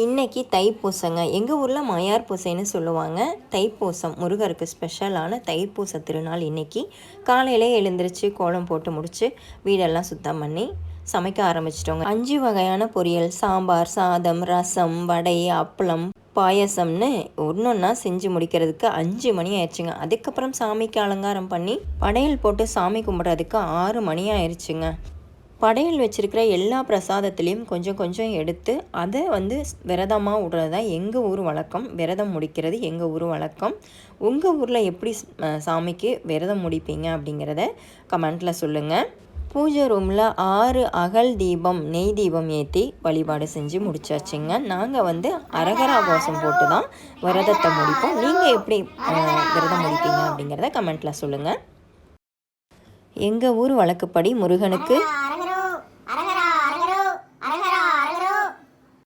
இன்றைக்கி தைப்பூசங்க. எங்கள் ஊரில் மாயார் பூசைன்னு சொல்லுவாங்க. தைப்பூசம் முருகருக்கு ஸ்பெஷலான தைப்பூச திருநாள் இன்றைக்கி. காலையிலே எழுந்திரிச்சு கோலம் போட்டு முடித்து வீடெல்லாம் சுத்தம் பண்ணி சமைக்க ஆரம்பிச்சிட்டோங்க. 5 வகையான பொரியல், சாம்பார், சாதம், ரசம், வடை, அப்பளம், பாயசம்னு ஒன்றா செஞ்சு முடிக்கிறதுக்கு 5 மணி ஆயிடுச்சுங்க. அதுக்கப்புறம் சாமிக்கு அலங்காரம் பண்ணி படையல் போட்டு சாமி கும்பிட்றதுக்கு 6 மணி ஆயிடுச்சுங்க. படையல் வச்சுருக்கிற எல்லா பிரசாதத்துலேயும் கொஞ்சம் கொஞ்சம் எடுத்து அதை விரதமாக விடுறது தான் எங்கள் ஊர் வழக்கம். விரதம் முடிக்கிறது எங்கள் ஊர் வழக்கம். உங்கள் ஊரில் எப்படி சாமிக்கு விரதம் முடிப்பீங்க அப்படிங்கிறத கமெண்ட்டில் சொல்லுங்கள். பூஜை ரூமில் 6 அகல் தீபம், நெய் தீபம் ஏற்றி வழிபாடு செஞ்சு முடிச்சாச்சுங்க. நாங்கள் அரகரா கோஷம் போட்டு தான் விரதத்தை முடிப்போம். நீங்கள் எப்படி விரதம் முடிப்பீங்க அப்படிங்கிறத கமெண்ட்டில் சொல்லுங்கள். எங்கள் ஊர் வழக்கப்படி முருகனுக்கு